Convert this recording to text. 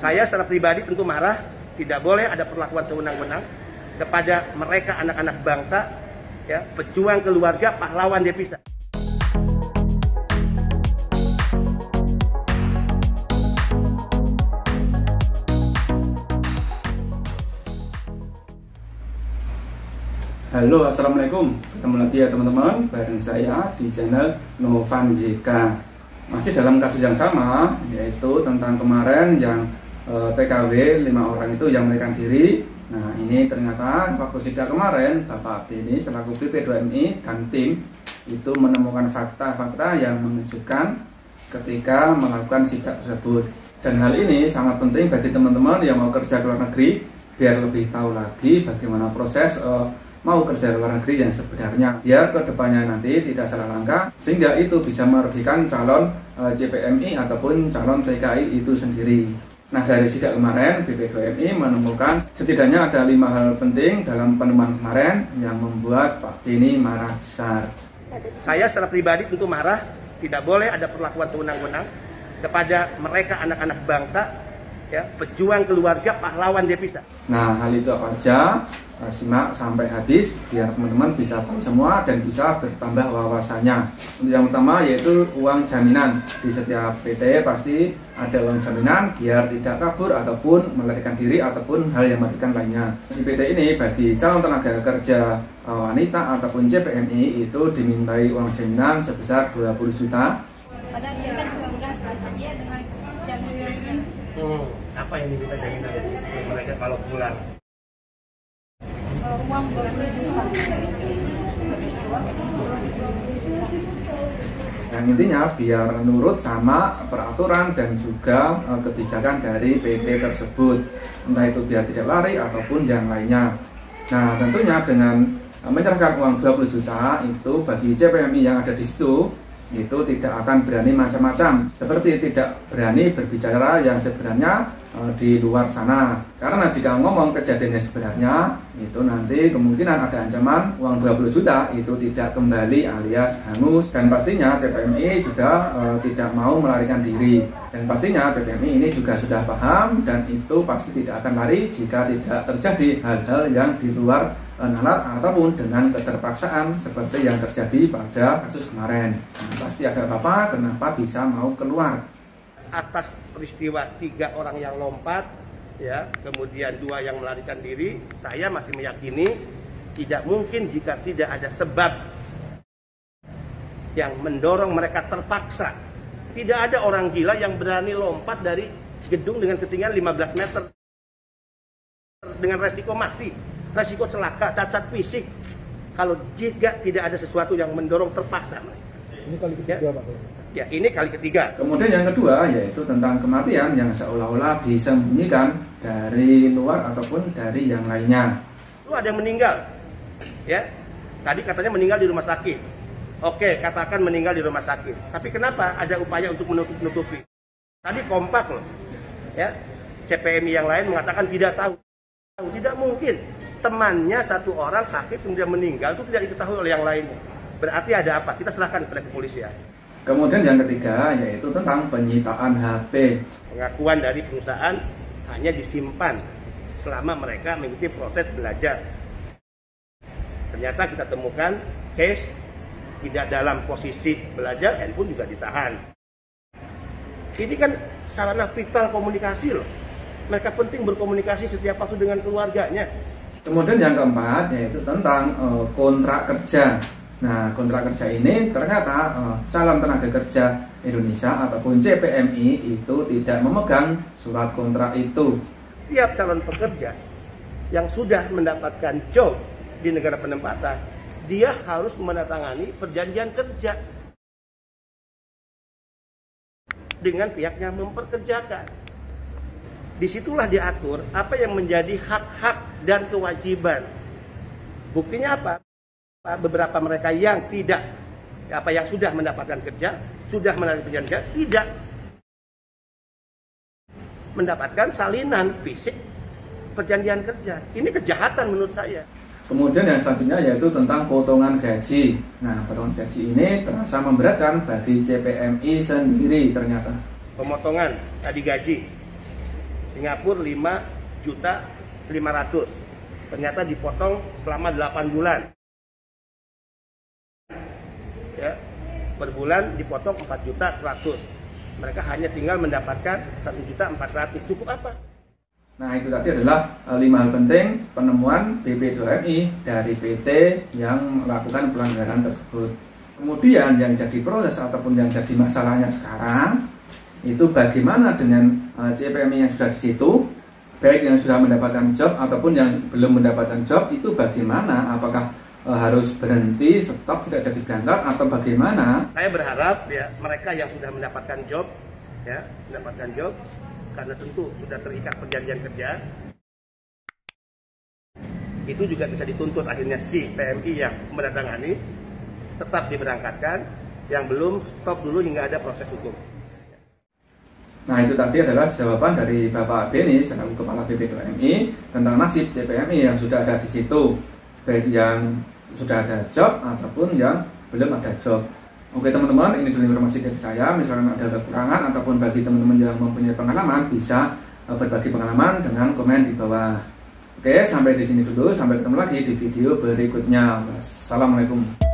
Saya secara pribadi tentu marah, tidak boleh ada perlakuan sewenang-wenang kepada mereka anak-anak bangsa, ya, pejuang keluarga, pahlawan devisa. Halo, assalamualaikum. Ketemu lagi ya teman-teman, bareng saya di channel Novan JK. Masih dalam kasus yang sama, yaitu tentang kemarin yang TKW 5 orang itu yang melarikan diri. Nah, ini ternyata waktu sidak kemarin Bapak Beni selaku BP2MI dan tim itu menemukan fakta-fakta yang mengejutkan ketika melakukan sidak tersebut. Dan hal ini sangat penting bagi teman-teman yang mau kerja ke luar negeri, biar lebih tahu lagi bagaimana proses mau kerja luar negeri yang sebenarnya, biar kedepannya nanti tidak salah langkah sehingga itu bisa merugikan calon CPMI ataupun calon TKI itu sendiri. Nah, dari sidak kemarin BP2MI menemukan setidaknya ada 5 hal penting dalam penemuan kemarin yang membuat Pak Beni marah besar. Saya secara pribadi tentu marah, tidak boleh ada perlakuan sewenang-wenang kepada mereka anak-anak bangsa, ya, pejuang keluarga, pahlawan devisa. Nah, hal itu apa aja? Simak sampai habis biar teman-teman bisa tahu semua dan bisa bertambah wawasannya. Untuk yang pertama yaitu uang jaminan. Di setiap PT pasti ada uang jaminan biar tidak kabur ataupun melarikan diri ataupun hal yang mematikan lainnya. Di PT ini bagi calon tenaga kerja wanita ataupun CPMI itu dimintai uang jaminan sebesar 20 juta. Padahal dia kan juga udah bersedia dengan jaminannya. Apa yang diminta jaminan mereka kalau pulang? Uang 20 juta. Yang intinya biar nurut sama peraturan dan juga kebijakan dari PT tersebut, entah itu biar tidak lari ataupun yang lainnya. Nah, tentunya dengan menyerahkan uang 20 juta itu bagi CPMI yang ada di situ itu tidak akan berani macam-macam, seperti tidak berani berbicara yang sebenarnya di luar sana. Karena jika ngomong kejadian yang sebenarnya itu nanti kemungkinan ada ancaman uang 20 juta itu tidak kembali alias hangus. Dan pastinya CPMI juga tidak mau melarikan diri. Dan pastinya CPMI ini juga sudah paham dan itu pasti tidak akan lari jika tidak terjadi hal-hal yang di luar nalar ataupun dengan keterpaksaan seperti yang terjadi pada kasus kemarin. Nah, pasti ada apa-apa, kenapa bisa mau keluar. Atas peristiwa 3 orang yang lompat, ya, kemudian 2 yang melarikan diri, saya masih meyakini tidak mungkin jika tidak ada sebab yang mendorong mereka terpaksa. Tidak ada orang gila yang berani lompat dari gedung dengan ketinggian 15 meter dengan resiko mati, resiko celaka, cacat fisik, kalau jika tidak ada sesuatu yang mendorong terpaksa. Ini kali ketiga, Pak. Ya, ini kali ketiga. Kemudian yang kedua yaitu tentang kematian yang seolah-olah disembunyikan dari luar ataupun dari yang lainnya. Itu ada yang meninggal, ya. Tadi katanya meninggal di rumah sakit. Oke, katakan meninggal di rumah sakit. Tapi kenapa ada upaya untuk menutupi? Tadi kompak loh, ya. CPMI yang lain mengatakan tidak tahu. Tidak mungkin temannya 1 orang sakit kemudian meninggal itu tidak diketahui oleh yang lainnya. Berarti ada apa? Kita serahkan kepada kepolisian. Kemudian yang ketiga yaitu tentang penyitaan HP. Pengakuan dari perusahaan hanya disimpan selama mereka mengikuti proses belajar. Ternyata kita temukan case tidak dalam posisi belajar, handphone juga ditahan. Ini kan sarana vital komunikasi loh. Mereka penting berkomunikasi setiap waktu dengan keluarganya. Kemudian yang keempat yaitu tentang kontrak kerja. Nah, kontrak kerja ini ternyata calon tenaga kerja Indonesia ataupun CPMI itu tidak memegang surat kontrak itu. Tiap calon pekerja yang sudah mendapatkan job di negara penempatan, dia harus menandatangani perjanjian kerja dengan pihak yang memperkerjakan. Disitulah diatur apa yang menjadi hak-hak dan kewajiban. Buktinya apa? Beberapa mereka yang tidak, yang sudah mendapatkan kerja, sudah melalui perjanjian, tidak mendapatkan salinan fisik perjanjian kerja. Ini kejahatan menurut saya. Kemudian yang selanjutnya yaitu tentang potongan gaji. Nah, potongan gaji ini terasa memberatkan bagi CPMI sendiri ternyata. Pemotongan tadi gaji Singapura 5.500.000. Ternyata dipotong selama 8 bulan. Ya, per bulan dipotong 4.100.000. Mereka hanya tinggal mendapatkan 1.400.000. Cukup apa? Nah, itu tadi adalah 5 hal penting penemuan BP2MI dari PT yang melakukan pelanggaran tersebut. Kemudian yang jadi proses ataupun yang jadi masalahnya sekarang itu bagaimana dengan CPMI yang sudah di situ, baik yang sudah mendapatkan job ataupun yang belum mendapatkan job, itu bagaimana? Apakah harus berhenti, stop, tidak jadi berangkat atau bagaimana? Saya berharap ya mereka yang sudah mendapatkan job, karena tentu sudah terikat perjanjian kerja, itu juga bisa dituntut akhirnya si PMI yang menandatangani tetap diberangkatkan, yang belum stop dulu hingga ada proses hukum. Nah, itu tadi adalah jawaban dari Bapak Beni selaku Kepala BP2MI tentang nasib CPMI yang sudah ada di situ, baik yang sudah ada job ataupun yang belum ada job. Oke teman-teman, ini dulu informasi dari saya. Misalnya ada kekurangan ataupun bagi teman-teman yang mempunyai pengalaman, bisa berbagi pengalaman dengan komen di bawah. Oke, sampai di sini dulu. Sampai ketemu lagi di video berikutnya. Assalamualaikum.